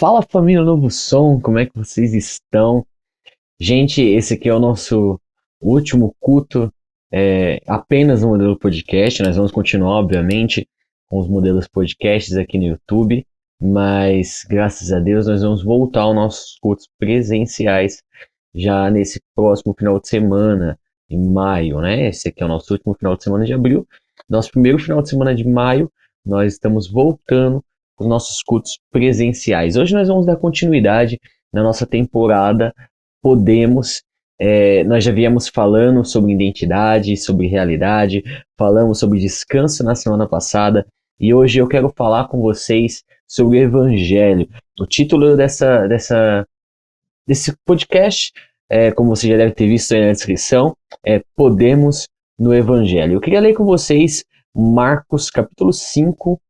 Fala família Novo Som, como é que vocês estão? Gente, esse aqui é o nosso último culto, apenas no modelo podcast. Nós vamos continuar, obviamente, com os modelos podcasts aqui no YouTube, mas graças a Deus nós vamos voltar aos nossos cultos presenciais já nesse próximo final de semana, em maio, né? Esse aqui é o nosso último final de semana de abril. Nosso primeiro final de semana de maio, nós estamos voltando os nossos cultos presenciais. Hoje nós vamos dar continuidade na nossa temporada Podemos. Nós já viemos falando sobre identidade, sobre realidade, falamos sobre descanso na semana passada e hoje eu quero falar com vocês sobre o Evangelho. O título desse podcast, como você já deve ter visto aí na descrição, é Podemos no Evangelho. Eu queria ler com vocês Marcos capítulo 5,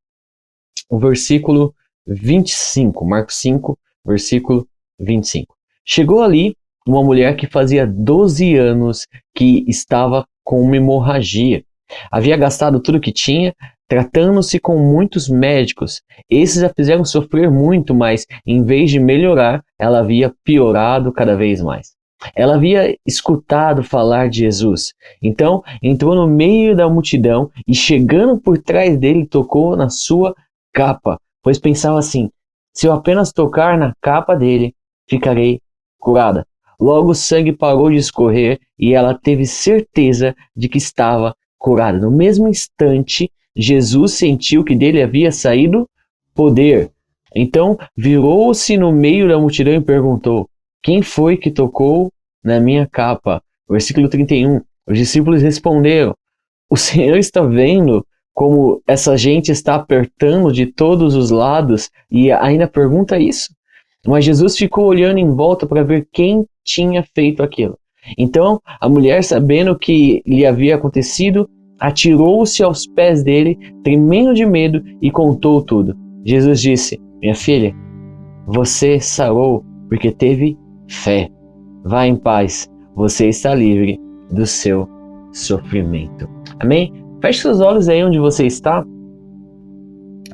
o versículo 25. Marcos 5, versículo 25. Chegou ali uma mulher que fazia 12 anos que estava com uma hemorragia. Havia gastado tudo que tinha, tratando-se com muitos médicos. Esses a fizeram sofrer muito, mas em vez de melhorar, ela havia piorado cada vez mais. Ela havia escutado falar de Jesus. Então, entrou no meio da multidão e, chegando por trás dele, tocou na sua capa, pois pensava assim: se eu apenas tocar na capa dele, ficarei curada. Logo o sangue parou de escorrer e ela teve certeza de que estava curada. No mesmo instante, Jesus sentiu que dele havia saído poder. Então virou-se no meio da multidão e perguntou: quem foi que tocou na minha capa? Versículo 31. Os discípulos responderam: o Senhor está vendo como essa gente está apertando de todos os lados e ainda pergunta isso? Mas Jesus ficou olhando em volta para ver quem tinha feito aquilo. Então a mulher, sabendo o que lhe havia acontecido, atirou-se aos pés dele, tremendo de medo, e contou tudo. Jesus disse: minha filha, você sarou porque teve fé. Vá em paz, você está livre do seu sofrimento. Amém? Feche seus olhos aí onde você está.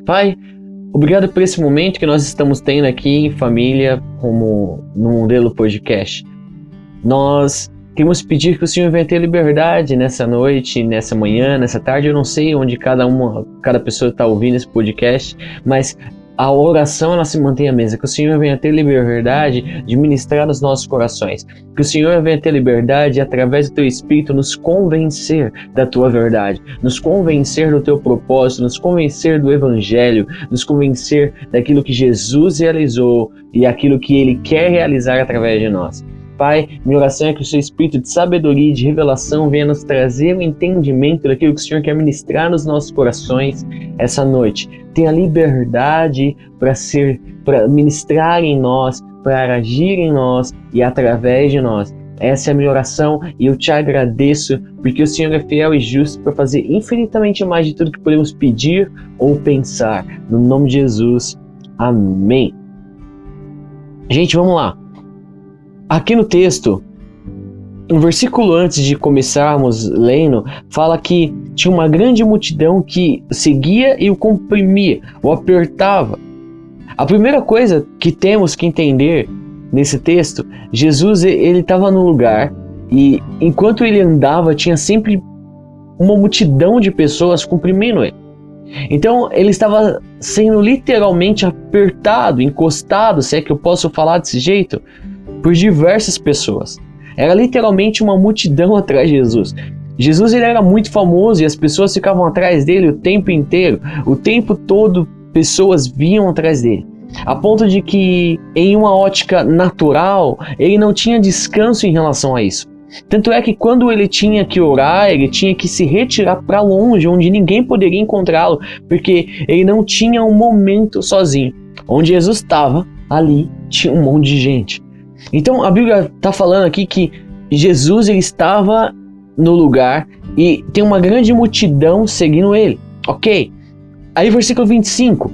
Pai, obrigado por esse momento que nós estamos tendo aqui em família, como no modelo podcast. Nós queremos pedir que o Senhor venha ter liberdade nessa noite, nessa manhã, nessa tarde. Eu não sei onde cada pessoa está ouvindo esse podcast, mas a oração ela se mantém à mesa. Que o Senhor venha ter liberdade de ministrar nos nossos corações. Que o Senhor venha ter liberdade, através do Teu Espírito, nos convencer da Tua verdade, nos convencer do Teu propósito, nos convencer do Evangelho, nos convencer daquilo que Jesus realizou e aquilo que Ele quer realizar através de nós. Pai, minha oração é que o Seu Espírito de sabedoria e de revelação venha nos trazer o entendimento daquilo que o Senhor quer ministrar nos nossos corações essa noite. Tenha liberdade para ministrar em nós, para agir em nós e através de nós. Essa é a minha oração e eu te agradeço porque o Senhor é fiel e justo para fazer infinitamente mais de tudo que podemos pedir ou pensar. No nome de Jesus, amém. Gente, vamos lá. Aqui no texto, um versículo antes de começarmos lendo, fala que tinha uma grande multidão que seguia e o comprimia, o apertava. A primeira coisa que temos que entender nesse texto, Jesus ele estava no lugar e enquanto ele andava tinha sempre uma multidão de pessoas comprimindo ele. Então ele estava sendo literalmente apertado, encostado, se é que eu posso falar desse jeito, por diversas pessoas. Era literalmente uma multidão atrás de Jesus. Jesus ele era muito famoso e as pessoas ficavam atrás dele o tempo inteiro. O tempo todo pessoas vinham atrás dele. A ponto de que, em uma ótica natural, ele não tinha descanso em relação a isso. Tanto é que quando ele tinha que orar, ele tinha que se retirar para longe, onde ninguém poderia encontrá-lo, porque ele não tinha um momento sozinho. Onde Jesus estava, ali tinha um monte de gente. Então a Bíblia está falando aqui que Jesus ele estava no lugar e tem uma grande multidão seguindo ele. Ok? Aí versículo 25.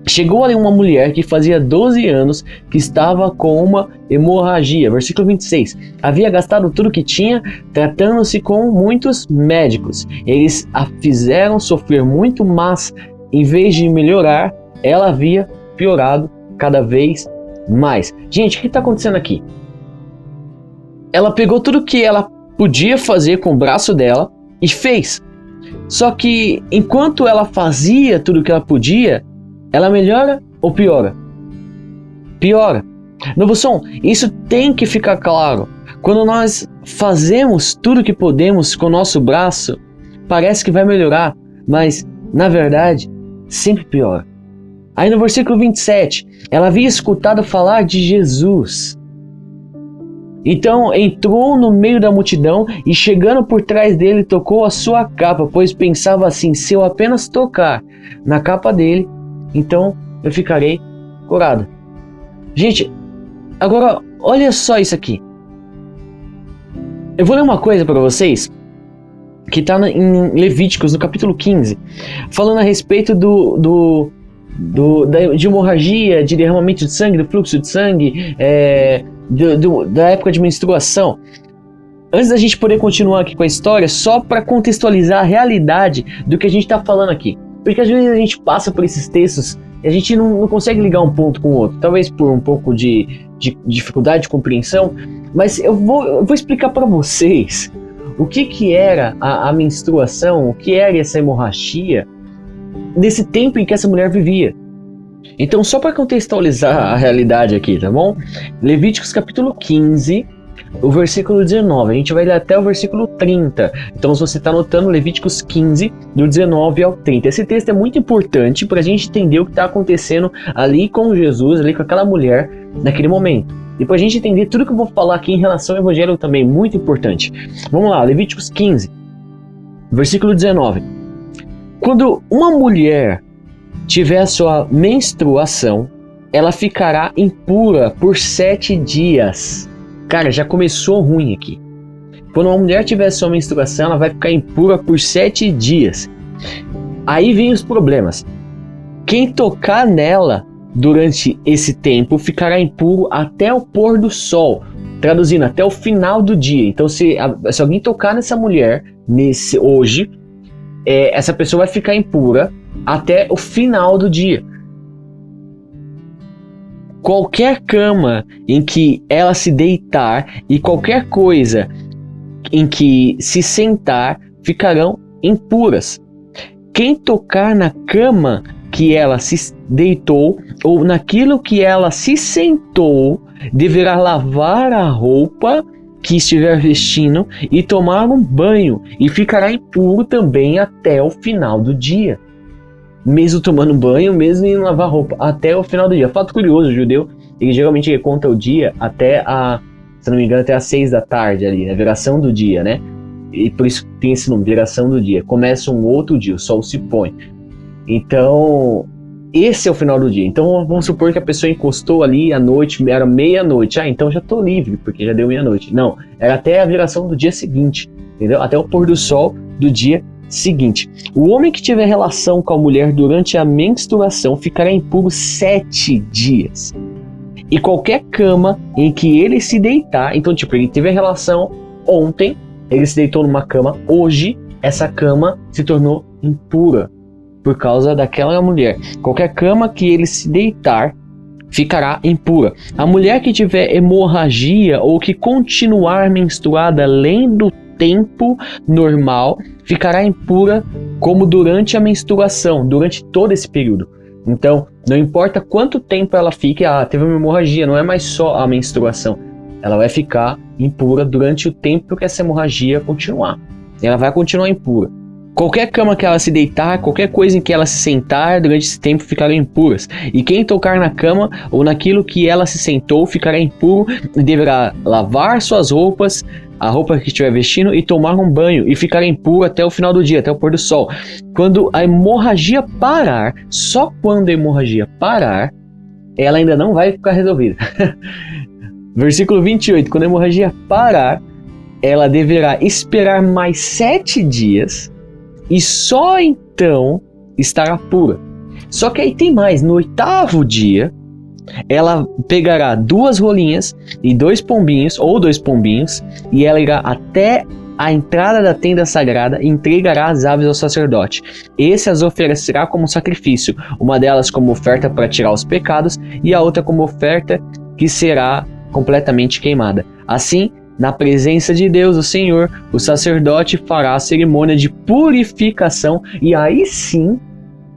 Chegou ali uma mulher que fazia 12 anos que estava com uma hemorragia. Versículo 26. Havia gastado tudo que tinha, tratando-se com muitos médicos. Eles a fizeram sofrer muito, mas em vez de melhorar, ela havia piorado cada vez mais. Gente, o que está acontecendo aqui? Ela pegou tudo que ela podia fazer com o braço dela e fez. Só que enquanto ela fazia tudo que ela podia, ela melhora ou piora? Piora. Novo som, isso tem que ficar claro. Quando nós fazemos tudo que podemos com o nosso braço, parece que vai melhorar, mas na verdade sempre piora. Aí no versículo 27, ela havia escutado falar de Jesus. Então entrou no meio da multidão e chegando por trás dele tocou a sua capa, pois pensava assim: se eu apenas tocar na capa dele, então eu ficarei curada. Gente, agora olha só isso aqui. Eu vou ler uma coisa para vocês que está em Levíticos, no capítulo 15, falando a respeito de hemorragia, de derramamento de sangue, do fluxo de sangue, da época de menstruação. Antes da gente poder continuar aqui com a história, só para contextualizar a realidade do que a gente está falando aqui. Porque às vezes a gente passa por esses textos e a gente não consegue ligar um ponto com o outro. Talvez por um pouco de dificuldade de compreensão. Mas eu vou explicar para vocês o que era a menstruação, o que era essa hemorragia, nesse tempo em que essa mulher vivia. Então, só para contextualizar a realidade aqui, tá bom? Levíticos capítulo 15, o versículo 19. A gente vai ler até o versículo 30. Então, se você está anotando, Levíticos 15, do 19 ao 30. Esse texto é muito importante para a gente entender o que está acontecendo ali com Jesus, ali com aquela mulher, naquele momento. E para a gente entender tudo que eu vou falar aqui em relação ao evangelho também, muito importante. Vamos lá, Levíticos 15, versículo 19. Quando uma mulher tiver a sua menstruação, ela ficará impura por 7 dias. Cara, já começou ruim aqui. Quando uma mulher tiver a sua menstruação, ela vai ficar impura por 7 dias. Aí vem os problemas. Quem tocar nela durante esse tempo ficará impuro até o pôr do sol. Traduzindo, até o final do dia. Então, se alguém tocar nessa mulher hoje, essa pessoa vai ficar impura até o final do dia. Qualquer cama em que ela se deitar e qualquer coisa em que se sentar ficarão impuras. Quem tocar na cama que ela se deitou ou naquilo que ela se sentou deverá lavar a roupa que estiver vestindo e tomar um banho, e ficará impuro também até o final do dia. Mesmo tomando banho, mesmo indo lavar roupa, até o final do dia. Fato curioso, o judeu, ele geralmente conta o dia até se não me engano, até às 6 da tarde ali, né? Viração do dia, né? E por isso tem esse nome, viração do dia. Começa um outro dia, o sol se põe. Então, esse é o final do dia. Então, vamos supor que a pessoa encostou ali à noite, era meia-noite. Então já tô livre, porque já deu meia-noite. Não, era até a viração do dia seguinte, entendeu? Até o pôr do sol do dia seguinte. O homem que tiver relação com a mulher durante a menstruação ficará impuro 7 dias. E qualquer cama em que ele se deitar, então tipo, ele teve a relação ontem, ele se deitou numa cama, hoje essa cama se tornou impura por causa daquela mulher. Qualquer cama que ele se deitar ficará impura. A mulher que tiver hemorragia ou que continuar menstruada além do tempo normal ficará impura como durante a menstruação, durante todo esse período. Então, não importa quanto tempo ela fique, teve uma hemorragia, não é mais só a menstruação. Ela vai ficar impura durante o tempo que essa hemorragia continuar. Ela vai continuar impura. Qualquer cama que ela se deitar, qualquer coisa em que ela se sentar durante esse tempo ficarão impuras. E quem tocar na cama ou naquilo que ela se sentou ficará impuro e deverá lavar suas roupas, a roupa que estiver vestindo, e tomar um banho e ficará impuro até o final do dia, até o pôr do sol. Quando a hemorragia parar, só quando a hemorragia parar, ela ainda não vai ficar resolvida. Versículo 28, quando a hemorragia parar, ela deverá esperar mais 7 dias e só então estará pura. Só que aí tem mais, no 8º dia, ela pegará 2 rolinhas e 2 pombinhos, ou 2 pombinhos, e ela irá até à entrada da tenda sagrada e entregará as aves ao sacerdote. Esse as oferecerá como sacrifício, uma delas como oferta para tirar os pecados e a outra como oferta que será completamente queimada. Assim, na presença de Deus, o Senhor, o sacerdote fará a cerimônia de purificação e aí sim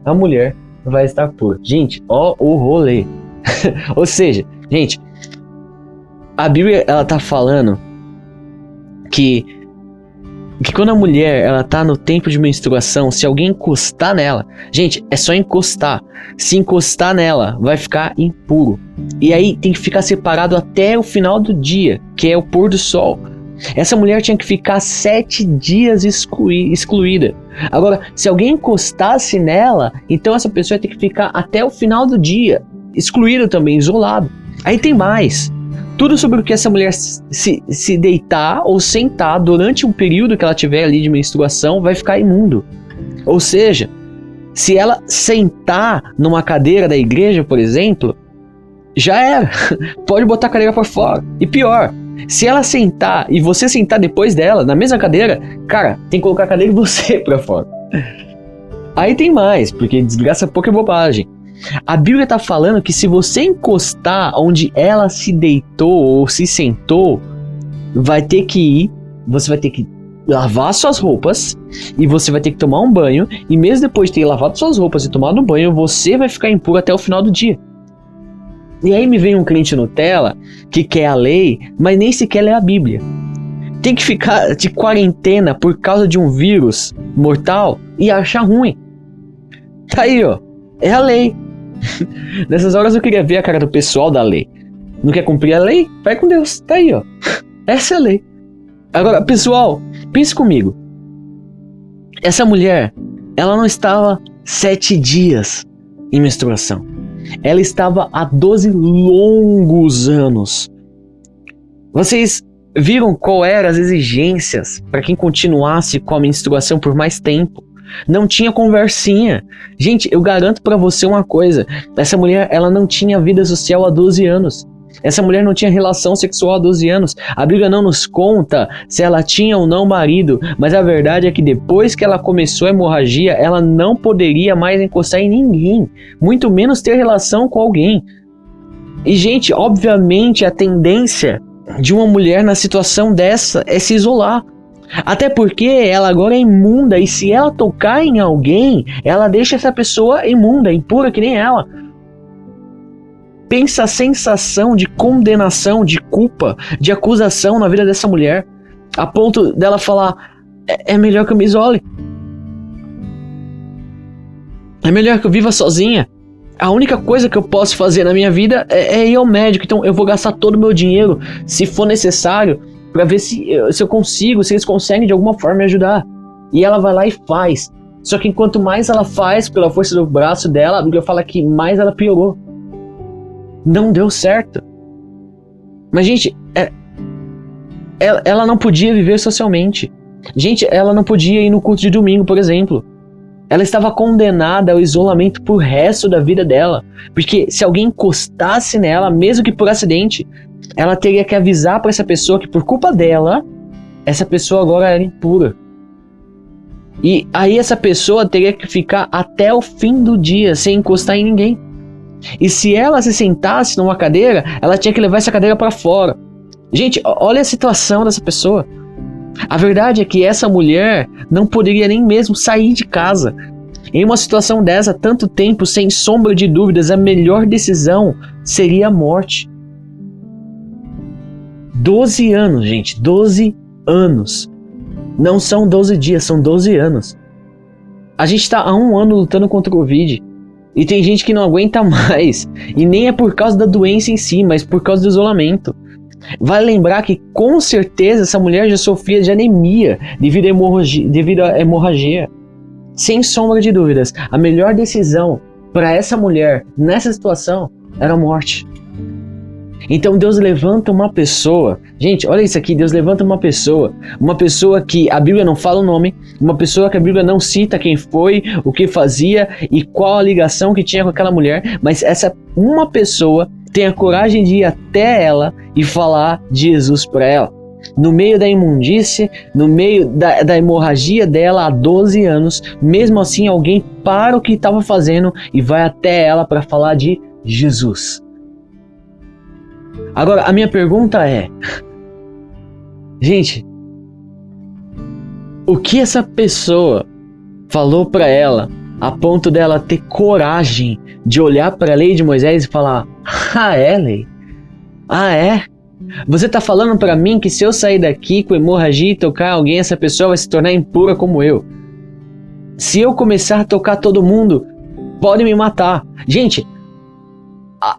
a mulher vai estar pura. Gente, ó o rolê. Ou seja, gente, a Bíblia ela tá falando que quando a mulher ela tá no tempo de menstruação, se alguém encostar nela, gente, é só encostar. Se encostar nela, vai ficar impuro. E aí tem que ficar separado até o final do dia, que é o pôr do sol. Essa mulher tinha que ficar 7 dias excluída. Agora, se alguém encostasse nela, então essa pessoa ia ter que ficar até o final do dia, excluída também, isolado. Aí tem mais. Tudo sobre o que essa mulher se deitar ou sentar durante um período que ela tiver ali de menstruação vai ficar imundo. Ou seja, se ela sentar numa cadeira da igreja, por exemplo, já era. Pode botar a cadeira para fora. E pior, se ela sentar e você sentar depois dela, na mesma cadeira, cara, tem que colocar a cadeira e você para fora. Aí tem mais, porque desgraça pouco é bobagem. A Bíblia está falando que se você encostar onde ela se deitou ou se sentou, você vai ter que lavar suas roupas e você vai ter que tomar um banho, e mesmo depois de ter lavado suas roupas e tomado um banho, você vai ficar impuro até o final do dia. E aí me vem um crente Nutella que quer a lei, mas nem sequer lê a Bíblia. Tem que ficar de quarentena por causa de um vírus mortal e achar ruim. Tá aí, ó. É a lei. Nessas horas eu queria ver a cara do pessoal da lei. Não quer cumprir a lei? Vai com Deus. Tá aí, ó. Essa é a lei. Agora, pessoal, pense comigo. Essa mulher, ela não estava 7 dias em menstruação. Ela estava há 12 longos anos. Vocês viram qual eram as exigências para quem continuasse com a menstruação por mais tempo? Não tinha conversinha. Gente, eu garanto pra você uma coisa. Essa mulher, ela não tinha vida social há 12 anos. Essa mulher não tinha relação sexual há 12 anos. A Bíblia não nos conta se ela tinha ou não marido. Mas a verdade é que depois que ela começou a hemorragia, ela não poderia mais encostar em ninguém. Muito menos ter relação com alguém. E, gente, obviamente a tendência de uma mulher na situação dessa é se isolar. Até porque ela agora é imunda, e se ela tocar em alguém, ela deixa essa pessoa imunda, impura que nem ela. Pensa a sensação de condenação, de culpa, de acusação na vida dessa mulher, a ponto dela falar, é melhor que eu me isole. É melhor que eu viva sozinha. A única coisa que eu posso fazer na minha vida é ir ao médico, então eu vou gastar todo o meu dinheiro, se for necessário, pra ver se eu consigo, se eles conseguem de alguma forma me ajudar. E ela vai lá e faz. Só que enquanto mais ela faz, pela força do braço dela, a Bíblia fala que mais ela piorou. Não deu certo. Mas, gente, ela não podia viver socialmente. Gente, ela não podia ir no culto de domingo, por exemplo. Ela estava condenada ao isolamento pro resto da vida dela. Porque se alguém encostasse nela, mesmo que por acidente, ela teria que avisar para essa pessoa que por culpa dela, essa pessoa agora era impura. E aí essa pessoa teria que ficar até o fim do dia sem encostar em ninguém. E se ela se sentasse numa cadeira, ela tinha que levar essa cadeira para fora. Gente, olha a situação dessa pessoa. A verdade é que essa mulher não poderia nem mesmo sair de casa. Em uma situação dessa, tanto tempo, sem sombra de dúvidas, a melhor decisão seria a morte. 12 anos, gente, 12 anos. Não são 12 dias, são 12 anos. A gente está há 1 ano lutando contra o Covid. E tem gente que não aguenta mais. E nem é por causa da doença em si, mas por causa do isolamento. Vale lembrar que com certeza essa mulher já sofria de anemia devido à hemorragia. Sem sombra de dúvidas, a melhor decisão para essa mulher nessa situação era a morte. Então Deus levanta uma pessoa, gente, olha isso aqui, Deus levanta uma pessoa que a Bíblia não fala o nome, uma pessoa que a Bíblia não cita quem foi, o que fazia e qual a ligação que tinha com aquela mulher, mas essa uma pessoa tem a coragem de ir até ela e falar de Jesus para ela. no meio da imundície, no meio da hemorragia dela há 12 anos. Mesmo assim, alguém para o que estava fazendo e vai até ela para falar de Jesus. Agora, a minha pergunta é, gente, o que essa pessoa falou para ela a ponto dela ter coragem de olhar para a lei de Moisés e falar: ah, é, lei? Ah, é? Você tá falando para mim que se eu sair daqui com hemorragia e tocar alguém, essa pessoa vai se tornar impura como eu? Se eu começar a tocar todo mundo, pode me matar. Gente,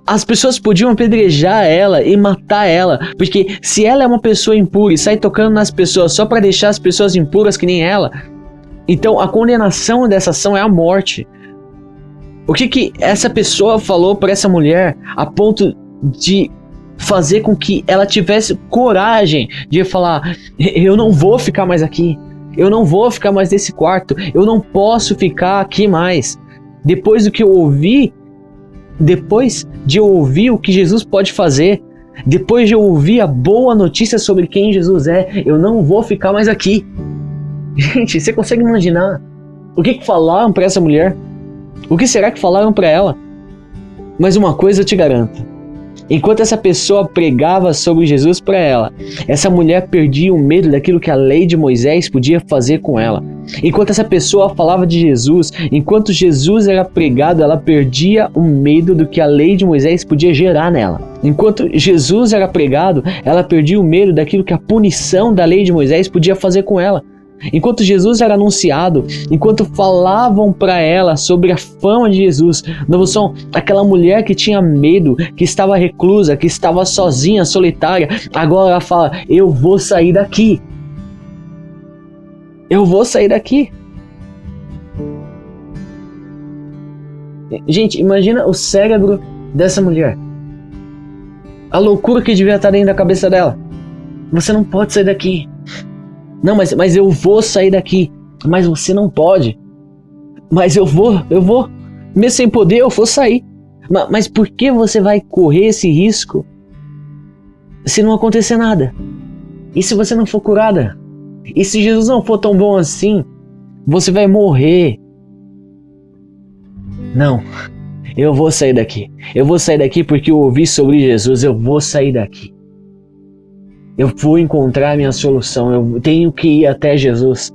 as pessoas podiam apedrejar ela e matar ela, porque se ela é uma pessoa impura e sai tocando nas pessoas só para deixar as pessoas impuras que nem ela, então a condenação dessa ação é a morte. O que essa pessoa falou para essa mulher a ponto de fazer com que ela tivesse coragem de falar: eu não vou ficar mais aqui, eu não vou ficar mais nesse quarto, eu não posso ficar aqui mais. Depois do que eu ouvi, depois de eu ouvir o que Jesus pode fazer, depois de eu ouvir a boa notícia sobre quem Jesus é, eu não vou ficar mais aqui. Gente, você consegue imaginar o que falaram para essa mulher? O que será que falaram para ela? Mas uma coisa eu te garanto: enquanto essa pessoa pregava sobre Jesus para ela, essa mulher perdia o medo daquilo que a lei de Moisés podia fazer com ela. Enquanto essa pessoa falava de Jesus, enquanto Jesus era pregado, ela perdia o medo do que a lei de Moisés podia gerar nela. Enquanto Jesus era pregado, ela perdia o medo daquilo que a punição da lei de Moisés podia fazer com ela. Enquanto Jesus era anunciado, enquanto falavam para ela sobre a fama de Jesus, não são aquela mulher que tinha medo, que estava reclusa, que estava sozinha, solitária, agora ela fala: eu vou sair daqui. Eu vou sair daqui. Gente, imagina o cérebro dessa mulher. A loucura que devia estar dentro da cabeça dela. Você não pode sair daqui. Não, mas eu vou sair daqui. Mas você não pode. Mas eu vou. Mesmo sem poder, eu vou sair. Mas por que você vai correr esse risco se não acontecer nada? E se você não for curada? E se Jesus não for tão bom assim, você vai morrer. Não, eu vou sair daqui. Eu vou sair daqui porque eu ouvi sobre Jesus. Eu vou sair daqui. Eu vou encontrar a minha solução. Eu tenho que ir até Jesus.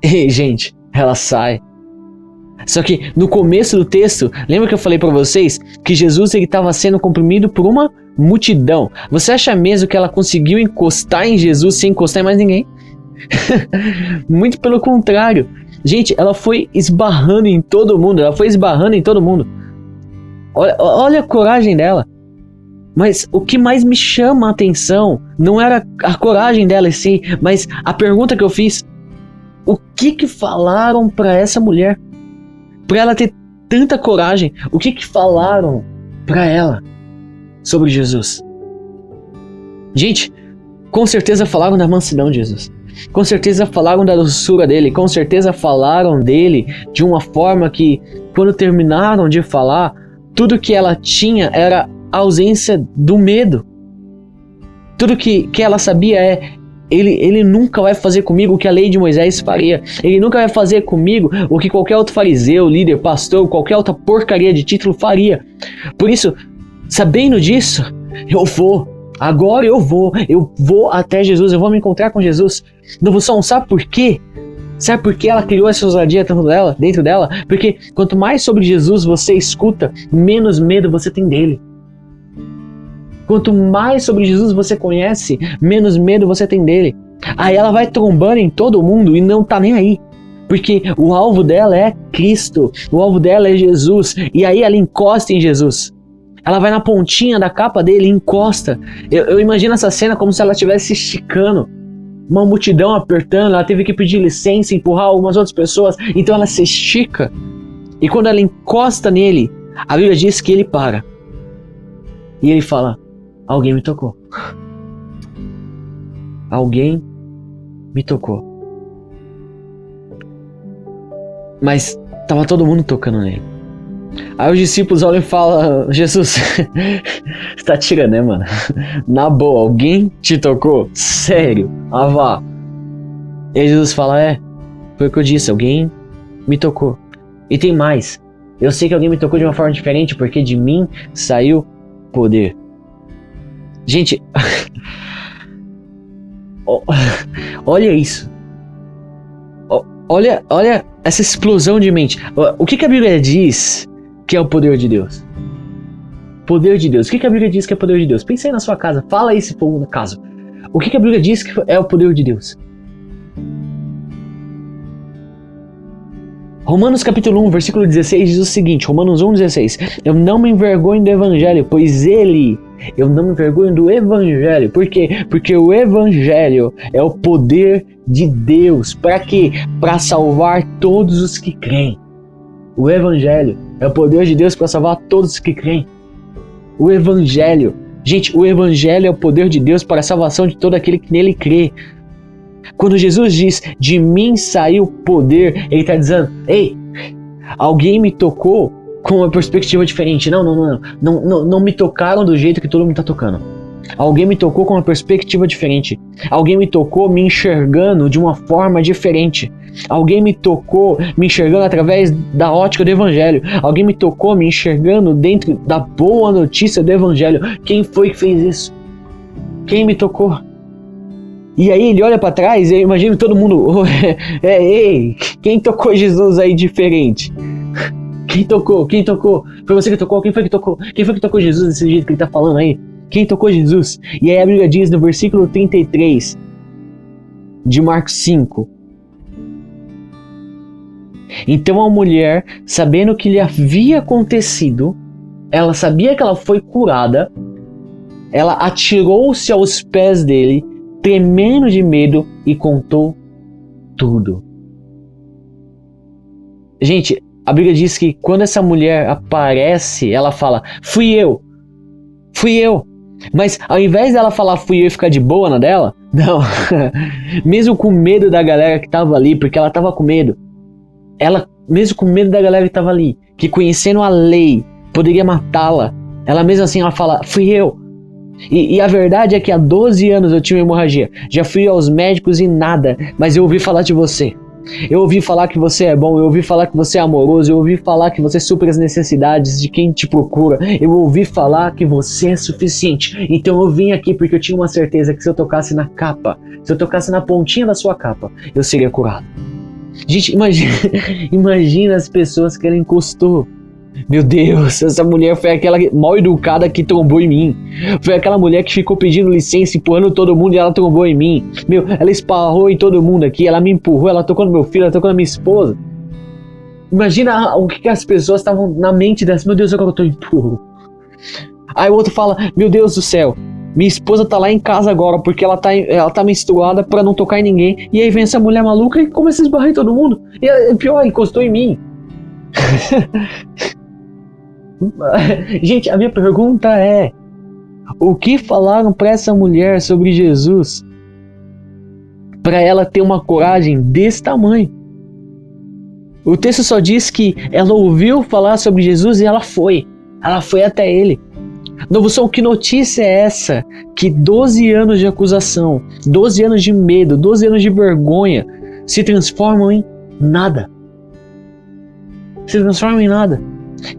E, gente, ela sai. Só que no começo do texto, lembra que eu falei para vocês que Jesus estava sendo comprimido por uma multidão? Você acha mesmo que ela conseguiu encostar em Jesus sem encostar em mais ninguém? Muito pelo contrário. Gente, ela foi esbarrando em todo mundo. Olha a coragem dela. Mas o que mais me chama a atenção não era a coragem dela em si, mas a pergunta que eu fiz: o que falaram para essa mulher? Para ela ter tanta coragem, o que falaram para ela sobre Jesus? Gente, com certeza falaram da mansidão de Jesus. Com certeza falaram da doçura dele. Com certeza falaram dele de uma forma que, quando terminaram de falar, tudo que ela tinha era a ausência do medo. Tudo que ela sabia é: Ele nunca vai fazer comigo o que a lei de Moisés faria. Ele nunca vai fazer comigo o que qualquer outro fariseu, líder, pastor, qualquer outra porcaria de título faria. Por isso, sabendo disso, agora eu vou até Jesus, eu vou me encontrar com Jesus. Não sabe por quê? Sabe por que ela criou essa ousadia dentro dela? Porque quanto mais sobre Jesus você escuta, menos medo você tem dele. Quanto mais sobre Jesus você conhece, menos medo você tem dele. Aí ela vai trombando em todo mundo e não tá nem aí. Porque o alvo dela é Cristo, o alvo dela é Jesus. E aí ela encosta em Jesus. Ela vai na pontinha da capa dele e encosta. Eu imagino essa cena como se ela estivesse esticando. Uma multidão apertando, ela teve que pedir licença, empurrar algumas outras pessoas. Então ela se estica. E quando ela encosta nele, a Bíblia diz que ele para. E ele fala: alguém me tocou. Alguém me tocou. Mas estava todo mundo tocando nele. Aí os discípulos olham e falam: Jesus, você tá tirando, né, mano? Na boa, alguém te tocou? Sério? Ah, vá. E aí Jesus fala: foi o que eu disse, alguém me tocou. E tem mais. Eu sei que alguém me tocou de uma forma diferente, porque de mim saiu poder. Gente, olha isso. Olha essa explosão de mente. O que a Bíblia diz que é o poder de Deus? Poder de Deus. O que a Bíblia diz que é o poder de Deus? Pensa aí na sua casa. Fala aí se for um caso. O que a Bíblia diz que é o poder de Deus? Romanos capítulo 1, versículo 16 diz o seguinte, Romanos 1, 16. Eu não me envergonho do Evangelho, pois eu não me envergonho do Evangelho. Por quê? Porque o Evangelho é o poder de Deus. Para quê? Para salvar todos os que creem. O Evangelho é o poder de Deus para salvar todos os que creem. O Evangelho. Gente, o Evangelho é o poder de Deus para a salvação de todo aquele que nele crê. Quando Jesus diz, de mim saiu poder, ele está dizendo, ei, alguém me tocou com uma perspectiva diferente. Não me tocaram do jeito que todo mundo está tocando. Alguém me tocou com uma perspectiva diferente. Alguém me tocou me enxergando de uma forma diferente. Alguém me tocou me enxergando através da ótica do Evangelho. Alguém me tocou me enxergando dentro da boa notícia do Evangelho. Quem foi que fez isso? Quem me tocou? E aí ele olha pra trás e eu imagino todo mundo, ei, quem tocou Jesus aí diferente? Quem tocou? Foi você que tocou? Quem foi que tocou? Quem foi que tocou Jesus desse jeito que ele tá falando aí? Quem tocou Jesus? E aí a Bíblia diz no versículo 33 de Marcos 5. Então a mulher, sabendo o que lhe havia acontecido, ela sabia que ela foi curada, ela atirou-se aos pés dele, tremendo de medo, e contou tudo. Gente, a Bíblia diz que quando essa mulher aparece, ela fala, fui eu. Mas ao invés dela falar fui eu e ficar de boa na dela, não. Mesmo com medo da galera que estava ali, porque ela estava com medo. Ela, mesmo com medo da galera que estava ali, que conhecendo a lei, poderia matá-la. Ela mesmo assim, ela fala, fui eu. E a verdade é que há 12 anos eu tive uma hemorragia. Já fui aos médicos e nada, mas eu ouvi falar de você. Eu ouvi falar que você é bom, eu ouvi falar que você é amoroso, eu ouvi falar que você supre as necessidades de quem te procura. Eu ouvi falar que você é suficiente. Então eu vim aqui porque eu tinha uma certeza que se eu tocasse na capa, se eu tocasse na pontinha da sua capa, eu seria curado. Gente, imagina as pessoas que ela encostou. Meu Deus, essa mulher foi aquela mal educada que trombou em mim. Foi aquela mulher que ficou pedindo licença, empurrando todo mundo e ela trombou em mim. Ela esparrou em todo mundo aqui, ela me empurrou, ela tocou no meu filho, ela tocou na minha esposa. Imagina o que as pessoas estavam na mente dessa. Meu Deus, agora eu tô empurro. Aí o outro fala, meu Deus do céu, minha esposa tá lá em casa agora porque ela tá menstruada pra não tocar em ninguém. E aí vem essa mulher maluca e começa a esbarrar em todo mundo. E pior, encostou em mim. Gente, a minha pergunta é, o que falaram para essa mulher sobre Jesus para ela ter uma coragem desse tamanho? O texto só diz que ela ouviu falar sobre Jesus e ela foi até ele. Novo som, que notícia é essa? Que 12 anos de acusação, 12 anos de medo, 12 anos de vergonha se transformam em nada. Se transformam em nada.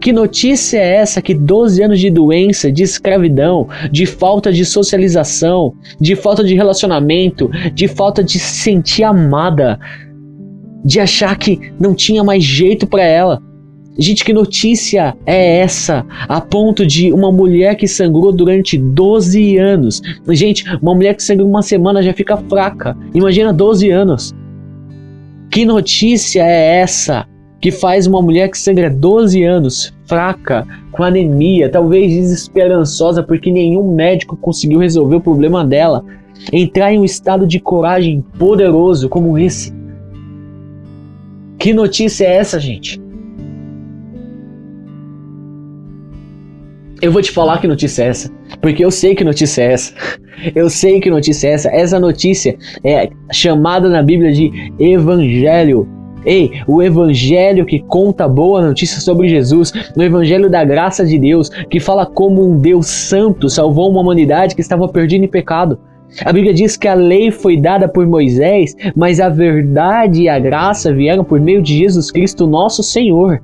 Que notícia é essa que 12 anos de doença, de escravidão, de falta de socialização, de falta de relacionamento, de falta de se sentir amada, de achar que não tinha mais jeito para ela. Gente, que notícia é essa? A ponto de uma mulher que sangrou durante 12 anos. Gente, uma mulher que sangrou uma semana já fica fraca. Imagina 12 anos. Que notícia é essa? Que faz uma mulher que sangra 12 anos, fraca, com anemia, talvez desesperançosa porque nenhum médico conseguiu resolver o problema dela, entrar em um estado de coragem poderoso como esse. Que notícia é essa, gente? Eu vou te falar que notícia é essa, porque eu sei que notícia é essa. Eu sei que notícia é essa. Essa notícia é chamada na Bíblia de Evangelho. Ei, o evangelho que conta a boa notícia sobre Jesus, o evangelho da graça de Deus, que fala como um Deus santo salvou uma humanidade que estava perdida em pecado. A Bíblia diz que a lei foi dada por Moisés, mas a verdade e a graça vieram por meio de Jesus Cristo, nosso Senhor.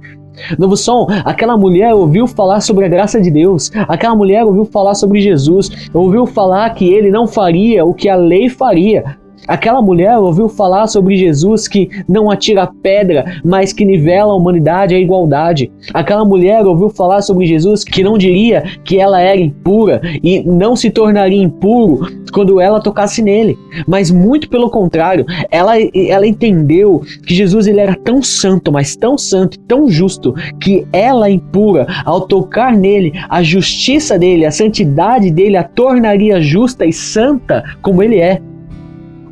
Novo Som, aquela mulher ouviu falar sobre a graça de Deus, aquela mulher ouviu falar sobre Jesus, ouviu falar que ele não faria o que a lei faria. Aquela mulher ouviu falar sobre Jesus que não atira pedra, mas que nivela a humanidade à igualdade. Aquela mulher ouviu falar sobre Jesus que não diria que ela era impura e não se tornaria impuro quando ela tocasse nele. Mas muito pelo contrário, ela entendeu que Jesus ele era tão santo, mas tão santo, tão justo, que ela impura, ao tocar nele, a justiça dele, a santidade dele a tornaria justa e santa como ele é.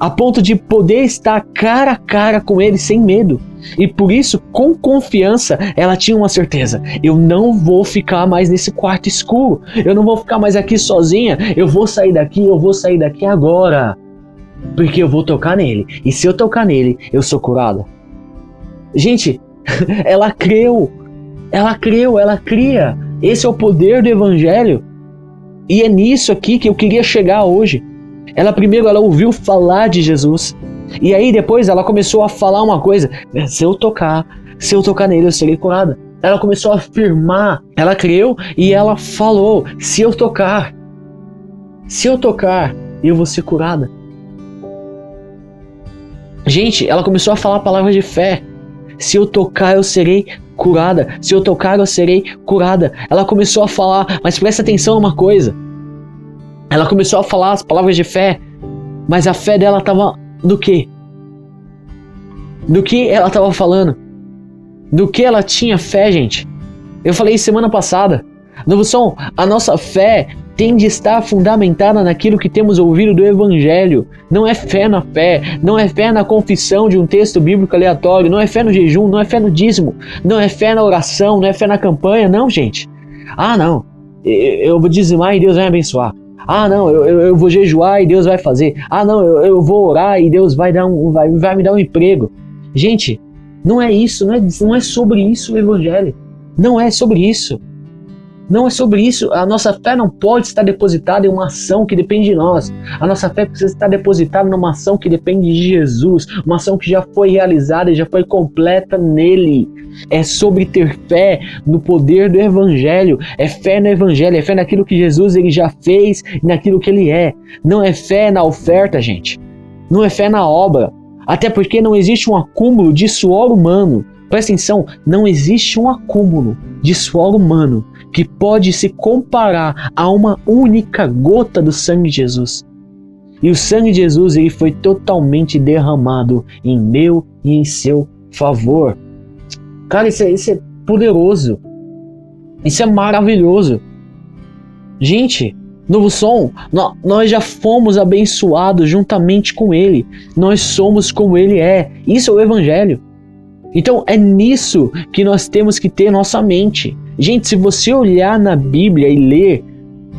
A ponto de poder estar cara a cara com ele sem medo. E por isso, com confiança, ela tinha uma certeza: eu não vou ficar mais nesse quarto escuro, eu não vou ficar mais aqui sozinha, eu vou sair daqui agora, porque eu vou tocar nele, e se eu tocar nele, eu sou curada. Gente, ela creu, ela cria. Esse é o poder do evangelho, e é nisso aqui que eu queria chegar hoje. Primeiro ela ouviu falar de Jesus, e aí depois ela começou a falar uma coisa: se eu tocar nele eu serei curada. Ela começou a afirmar, ela creu e ela falou: se eu tocar eu vou ser curada. Gente, ela começou a falar palavras de fé: se eu tocar eu serei curada, se eu tocar eu serei curada. Ela começou a falar, mas presta atenção numa coisa. Ela começou a falar as palavras de fé, mas a fé dela estava no quê? Do que ela estava falando? Do que ela tinha fé, gente? Eu falei semana passada. Novo Som, a nossa fé tem de estar fundamentada naquilo que temos ouvido do Evangelho. Não é fé na fé, não é fé na confissão de um texto bíblico aleatório, não é fé no jejum, não é fé no dízimo, não é fé na oração, não é fé na campanha, não, gente. Ah, não, eu vou dizimar e Deus vai me abençoar. Ah, não, eu vou jejuar e Deus vai fazer. Ah, não, eu vou orar e Deus vai me dar um emprego. Gente, não é isso, não é sobre isso o Evangelho. Não é sobre isso. Não é sobre isso. A nossa fé não pode estar depositada em uma ação que depende de nós. A nossa fé precisa estar depositada numa ação que depende de Jesus. Uma ação que já foi realizada e já foi completa nele. É sobre ter fé no poder do Evangelho. É fé no Evangelho. É fé naquilo que Jesus ele já fez e naquilo que ele é. Não é fé na oferta, gente. Não é fé na obra. Até porque não existe um acúmulo de suor humano. Presta atenção, não existe um acúmulo de suor humano que pode se comparar a uma única gota do sangue de Jesus. E o sangue de Jesus ele foi totalmente derramado em meu e em seu favor. Cara, isso é poderoso. Isso é maravilhoso. Gente, Novo Som, nós já fomos abençoados juntamente com Ele. Nós somos como Ele é. Isso é o Evangelho. Então é nisso que nós temos que ter nossa mente. Gente, se você olhar na Bíblia e ler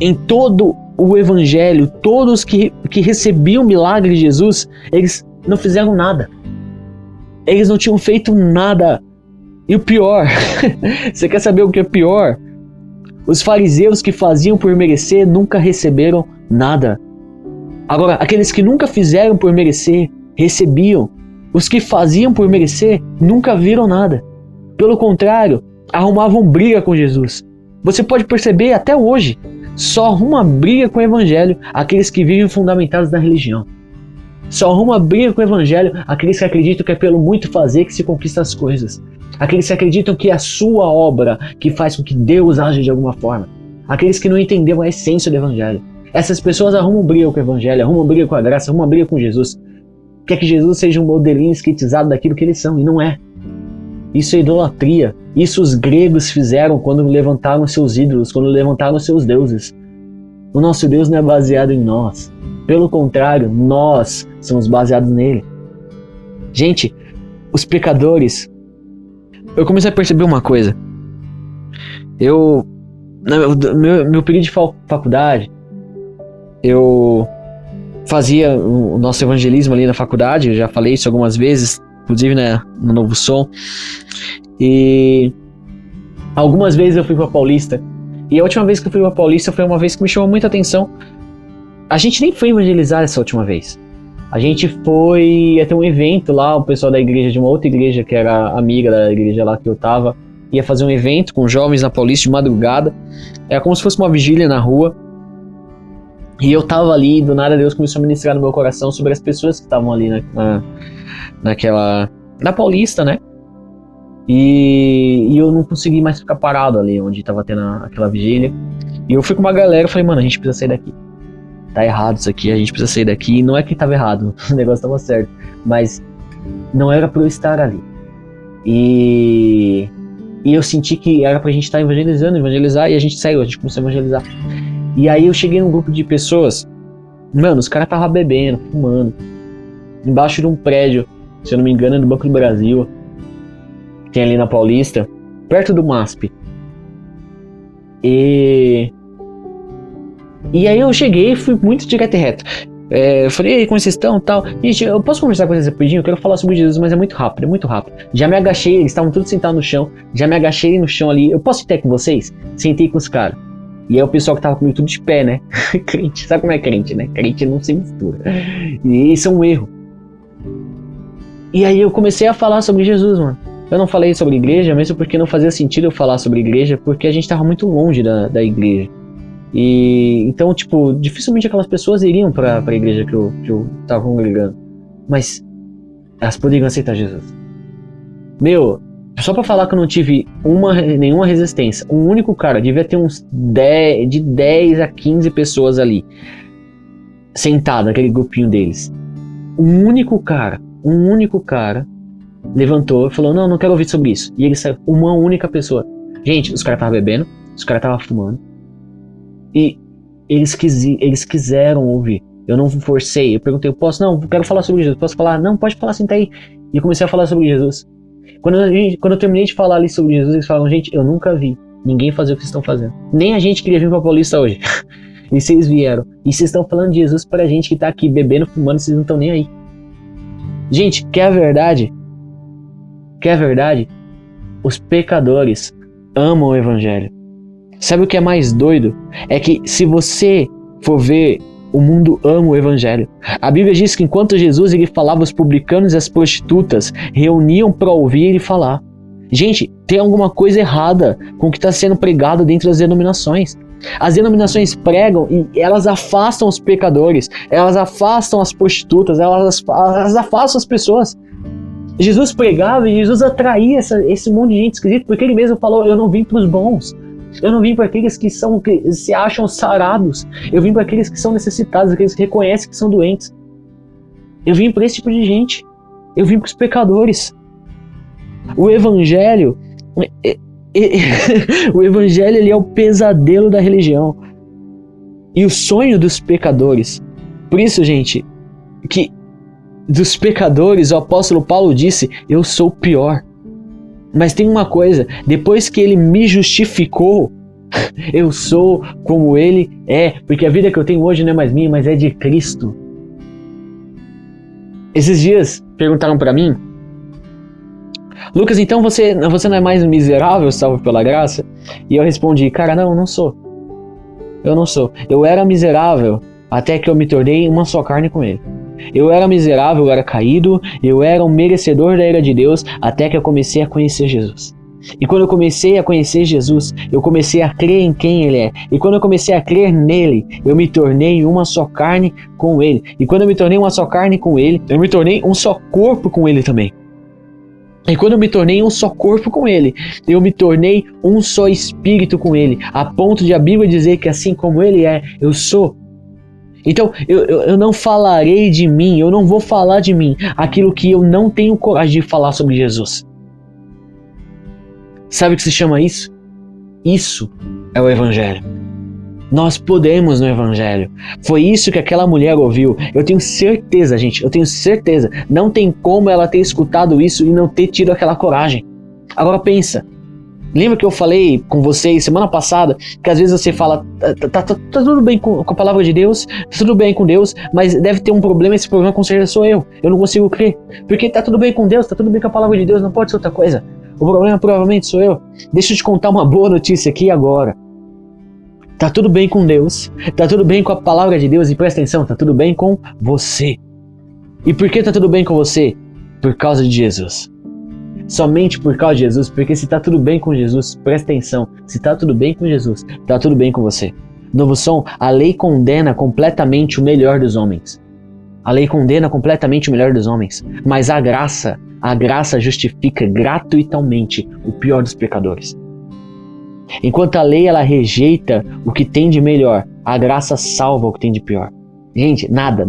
em todo o Evangelho, todos que recebiam o milagre de Jesus, eles não fizeram nada. Eles não tinham feito nada. E o pior, você quer saber o que é pior? Os fariseus que faziam por merecer nunca receberam nada. Agora, aqueles que nunca fizeram por merecer, recebiam. Os que faziam por merecer nunca viram nada. Pelo contrário, arrumavam briga com Jesus. Você pode perceber até hoje, só arruma briga com o Evangelho aqueles que vivem fundamentados na religião. Só arruma briga com o Evangelho aqueles que acreditam que é pelo muito fazer que se conquista as coisas. Aqueles que acreditam que é a sua obra que faz com que Deus age de alguma forma. Aqueles que não entenderam a essência do Evangelho. Essas pessoas arrumam briga com o Evangelho, arrumam briga com a graça, arrumam briga com Jesus. Quer que Jesus seja um modelinho esquetizado daquilo que eles são, e não é. Isso é idolatria. Isso os gregos fizeram quando levantaram seus ídolos, quando levantaram seus deuses. O nosso Deus não é baseado em nós. Pelo contrário, nós somos baseados nele. Gente, os pecadores... Eu comecei a perceber uma coisa. No meu período de faculdade, eu fazia o nosso evangelismo ali na faculdade, eu já falei isso algumas vezes, inclusive, né, no Novo Som. E algumas vezes eu fui pra Paulista. E a última vez que eu fui pra Paulista foi uma vez que me chamou muita atenção. A gente nem foi evangelizar essa última vez. A gente foi até um evento lá, o pessoal da igreja, de uma outra igreja que era amiga da igreja lá que eu tava, ia fazer um evento com jovens na Paulista de madrugada. Era como se fosse uma vigília na rua. E eu tava ali, do nada Deus começou a ministrar no meu coração sobre as pessoas que estavam ali na Paulista, né? E eu não consegui mais ficar parado ali onde tava tendo aquela vigília. E eu fui com uma galera e falei, mano, a gente precisa sair daqui. Tá errado isso aqui, a gente precisa sair daqui. E não é que tava errado, o negócio tava certo, mas não era pra eu estar ali. E eu senti que era pra gente estar evangelizar, e a gente saiu, a gente começou a evangelizar. E aí eu cheguei num grupo de pessoas, mano, os caras estavam bebendo, fumando, embaixo de um prédio, se eu não me engano é do Banco do Brasil, que tem ali na Paulista, perto do MASP. E aí eu cheguei e fui muito direto e reto. Eu falei, e aí, como vocês estão, tal? Gente, eu posso conversar com vocês rapidinho? Eu quero falar sobre Jesus, mas é muito rápido, é muito rápido. Já me agachei, eles estavam todos sentados no chão, já me agachei no chão ali. Eu posso sentar com vocês? Sentei com os caras. E aí o pessoal que tava comigo tudo de pé, né? Crente, sabe como é crente, né? Crente não se mistura. E isso é um erro. E aí eu comecei a falar sobre Jesus, mano. Eu não falei sobre igreja, mesmo porque não fazia sentido eu falar sobre igreja, porque a gente tava muito longe da igreja. E então, tipo, dificilmente aquelas pessoas iriam pra igreja que eu tava congregando. Mas elas poderiam aceitar Jesus. Meu, só pra falar que eu não tive nenhuma resistência. Um único cara, devia ter uns 10 a 15 pessoas ali, sentado naquele grupinho deles. Um único cara levantou e falou, não quero ouvir sobre isso. E ele saiu, uma única pessoa. Gente, os caras estavam bebendo, os caras estavam fumando. E eles quiseram ouvir. Eu não forcei, eu perguntei, eu quero falar sobre Jesus. Posso falar? Não, pode falar, senta aí. E eu comecei a falar sobre Jesus. Quando eu terminei de falar ali sobre Jesus, eles falaram, gente, eu nunca vi ninguém fazer o que vocês estão fazendo. Nem a gente queria vir pra Paulista hoje. E vocês vieram. E vocês estão falando de Jesus pra gente que tá aqui bebendo, fumando, vocês não estão nem aí. Gente, quer a verdade? Os pecadores amam o evangelho. Sabe o que é mais doido? É que se você for ver, o mundo ama o evangelho. A Bíblia diz que enquanto Jesus ele falava, os publicanos e as prostitutas reuniam para ouvir ele falar. Gente, tem alguma coisa errada com o que está sendo pregado dentro das denominações. As denominações pregam e elas afastam os pecadores, elas afastam as prostitutas, elas afastam as pessoas. Jesus pregava e Jesus atraía esse monte de gente esquisita, porque ele mesmo falou, eu não vim para os bons. Eu não vim para aqueles que se acham sarados. Eu vim para aqueles que são necessitados, aqueles que reconhecem que são doentes. Eu vim para esse tipo de gente. Eu vim para os pecadores. O evangelho, o evangelho ele é o pesadelo da religião e o sonho dos pecadores. Por isso, gente, que dos pecadores o apóstolo Paulo disse, eu sou o pior. Mas tem uma coisa, depois que ele me justificou, eu sou como ele é, porque a vida que eu tenho hoje não é mais minha, mas é de Cristo. Esses dias perguntaram pra mim, Lucas, então você não é mais um miserável, salvo pela graça? E eu respondi, cara, não sou. Eu não sou. Eu era miserável até que eu me tornei uma só carne com ele. Eu era miserável, eu era caído, eu era um merecedor da ira de Deus até que eu comecei a conhecer Jesus. E quando eu comecei a conhecer Jesus, eu comecei a crer em quem Ele é. E quando eu comecei a crer nele, eu me tornei uma só carne com Ele. E quando eu me tornei uma só carne com Ele, eu me tornei um só corpo com Ele também. E quando eu me tornei um só corpo com Ele, eu me tornei um só espírito com Ele, a ponto de a Bíblia dizer que assim como Ele é, eu sou. Então, eu não falarei de mim, eu não vou falar de mim aquilo que eu não tenho coragem de falar sobre Jesus. Sabe o que se chama isso? Isso é o Evangelho. Nós podemos no Evangelho. Foi isso que aquela mulher ouviu. Eu tenho certeza, gente, eu tenho certeza. Não tem como ela ter escutado isso e não ter tido aquela coragem. Agora pensa, Lembra que eu falei com vocês semana passada que às vezes você fala, tá tudo bem com a palavra de Deus, tá tudo bem com Deus, mas deve ter um problema, esse problema com certeza sou eu não consigo crer, porque tá tudo bem com Deus, tá tudo bem com a palavra de Deus, não pode ser outra coisa, o problema provavelmente sou eu. Deixa eu te contar uma boa notícia aqui agora. Tá tudo bem com Deus, tá tudo bem com a palavra de Deus, e presta atenção, tá tudo bem com você. E por que tá tudo bem com você? Por causa de Jesus. Somente por causa de Jesus, porque se tá tudo bem com Jesus, presta atenção, se tá tudo bem com Jesus, tá tudo bem com você. Novo som, a lei condena completamente o melhor dos homens. A lei condena completamente o melhor dos homens, mas a graça justifica gratuitamente o pior dos pecadores. Enquanto a lei ela rejeita o que tem de melhor, a graça salva o que tem de pior. Gente, nada,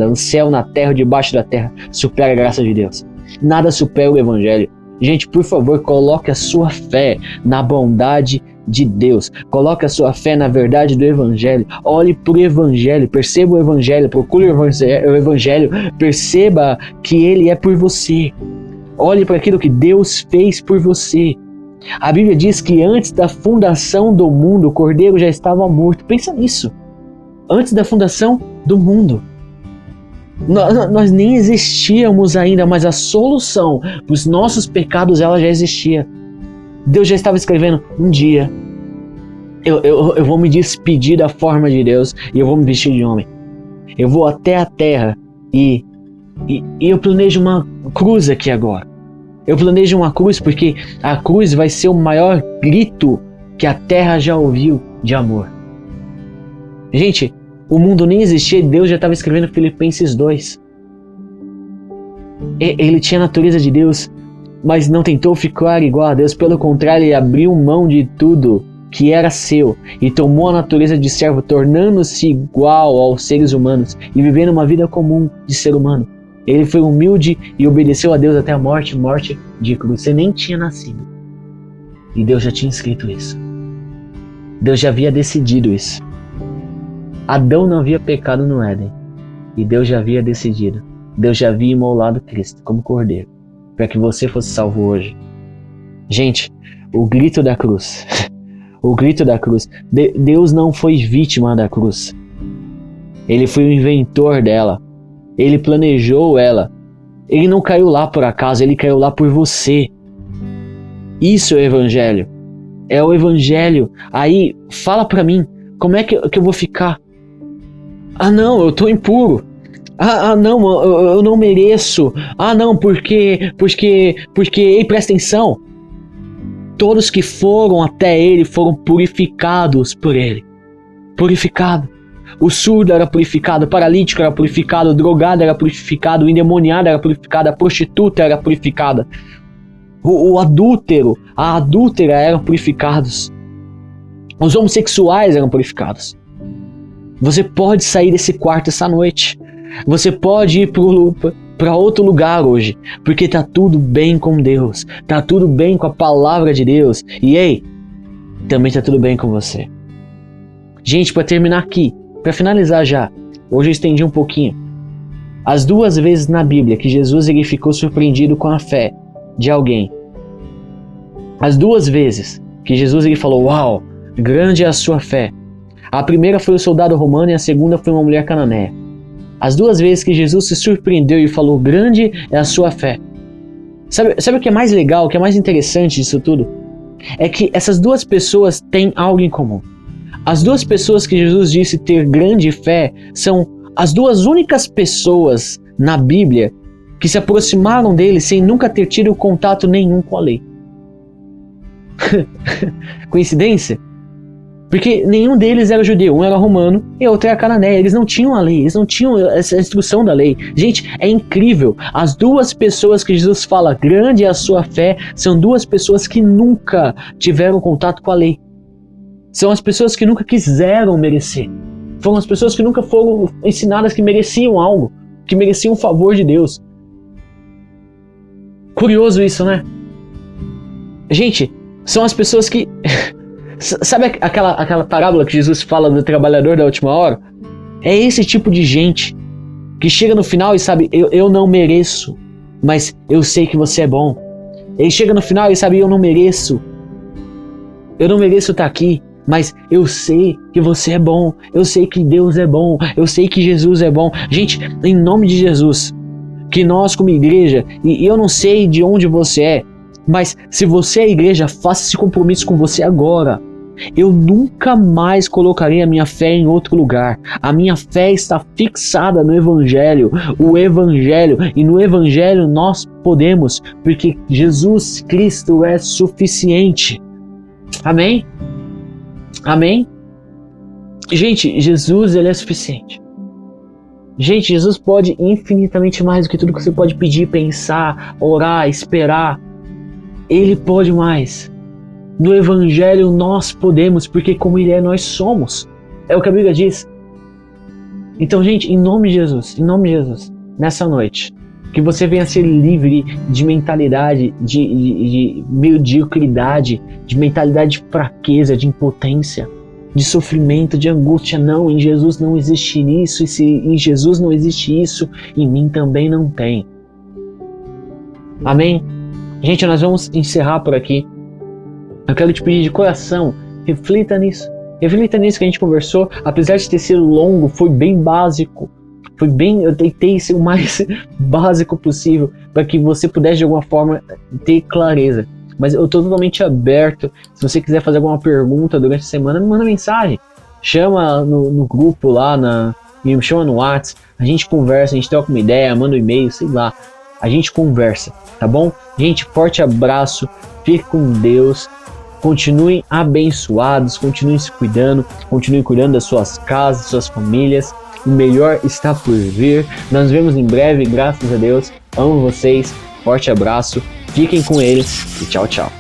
no céu, na terra, debaixo da terra, supera a graça de Deus. Nada supera o Evangelho. Gente, por favor, coloque a sua fé na bondade de Deus. Coloque a sua fé na verdade do Evangelho. Olhe para o Evangelho, perceba o Evangelho, procure o Evangelho, perceba que ele é por você. Olhe para aquilo que Deus fez por você. A Bíblia diz que antes da fundação do mundo, o Cordeiro já estava morto. Pensa nisso. Antes da fundação do mundo. Nós nem existíamos ainda, mas a solução para os nossos pecados ela já existia. Deus já estava escrevendo, um dia eu vou me despedir da forma de Deus e eu vou me vestir de homem. Eu vou até a terra e eu planejo uma cruz aqui agora. Eu planejo uma cruz porque a cruz vai ser o maior grito que a terra já ouviu de amor. Gente, o mundo nem existia e Deus já estava escrevendo Filipenses 2. Ele tinha a natureza de Deus, mas não tentou ficar igual a Deus. Pelo contrário, ele abriu mão de tudo que era seu e tomou a natureza de servo, tornando-se igual aos seres humanos e vivendo uma vida comum de ser humano. Ele foi humilde e obedeceu a Deus até a morte de cruz. Você nem tinha nascido e Deus já tinha escrito isso. Deus já havia decidido isso. Adão não havia pecado no Éden e Deus já havia decidido. Deus já havia imolado Cristo como cordeiro para que você fosse salvo hoje. Gente, o grito da cruz, o grito da cruz. Deus não foi vítima da cruz. Ele foi o inventor dela. Ele planejou ela. Ele não caiu lá por acaso, ele caiu lá por você. Isso é o Evangelho. É o Evangelho. Aí, fala pra mim, como é que eu vou ficar? Ah não, eu tô impuro. Ah não, eu não mereço. Ah não, porque, ei, presta atenção. Todos que foram até ele foram purificados por ele. Purificado. O surdo era purificado, o paralítico era purificado, o drogado era purificado, o endemoniado era purificado, a prostituta era purificada. O adúltero, a adúltera eram purificados. Os homossexuais eram purificados. Você pode sair desse quarto essa noite. Você pode ir para outro lugar hoje. Porque tá tudo bem com Deus. Tá tudo bem com a palavra de Deus. E ei, também tá tudo bem com você. Gente, para terminar aqui, para finalizar já, hoje eu estendi um pouquinho. As duas vezes na Bíblia que Jesus ele ficou surpreendido com a fé de alguém. As duas vezes que Jesus ele falou, uau, grande é a sua fé. A primeira foi o soldado romano e a segunda foi uma mulher cananeia. As duas vezes que Jesus se surpreendeu e falou, grande é a sua fé. Sabe o que é mais legal, o que é mais interessante disso tudo? É que essas duas pessoas têm algo em comum. As duas pessoas que Jesus disse ter grande fé são as duas únicas pessoas na Bíblia que se aproximaram dele sem nunca ter tido contato nenhum com a lei. Coincidência? Porque nenhum deles era judeu, um era romano e outro era cananeia. Eles não tinham a lei, eles não tinham essa instrução da lei. Gente, é incrível. As duas pessoas que Jesus fala, grande é a sua fé, são duas pessoas que nunca tiveram contato com a lei. São as pessoas que nunca quiseram merecer. Foram as pessoas que nunca foram ensinadas que mereciam algo, que mereciam um favor de Deus. Curioso isso, né? Gente, são as pessoas que... Sabe aquela parábola que Jesus fala do trabalhador da última hora? É esse tipo de gente que chega no final e sabe, eu não mereço, mas eu sei que você é bom. Ele chega no final e sabe, eu não mereço estar aqui, mas eu sei que você é bom, eu sei que Deus é bom, eu sei que Jesus é bom. Gente, em nome de Jesus, que nós como igreja, e eu não sei de onde você é, mas se você é igreja, faça esse compromisso com você agora. Eu nunca mais colocarei a minha fé em outro lugar. A minha fé está fixada no Evangelho. O Evangelho. E no Evangelho nós podemos, porque Jesus Cristo é suficiente. Amém? Amém? Gente, Jesus, ele é suficiente. Gente, Jesus pode infinitamente mais do que tudo que você pode pedir, pensar, orar, esperar. Ele pode mais. No Evangelho nós podemos, porque como Ele é, nós somos. É o que a Bíblia diz. Então, gente, em nome de Jesus, nessa noite, que você venha ser livre de mentalidade, de mediocridade, de mentalidade de fraqueza, de impotência, de sofrimento, de angústia. Não, em Jesus não existe isso, e se em Jesus não existe isso, em mim também não tem. Amém? Gente, nós vamos encerrar por aqui. Eu quero te pedir de coração, reflita nisso que a gente conversou. Apesar de ter sido longo, foi bem básico. Eu tentei ser o mais básico possível para que você pudesse de alguma forma ter clareza. Mas eu estou totalmente aberto. Se você quiser fazer alguma pergunta durante a semana, me manda mensagem. Chama no grupo lá, me chama no WhatsApp. A gente conversa, a gente troca uma ideia, manda um e-mail, sei lá. A gente conversa, tá bom? Gente, forte abraço. Fique com Deus. Continuem abençoados, continuem se cuidando, continuem cuidando das suas casas, das suas famílias. O melhor está por vir. Nós nos vemos em breve, graças a Deus. Amo vocês, forte abraço, fiquem com eles e tchau, tchau.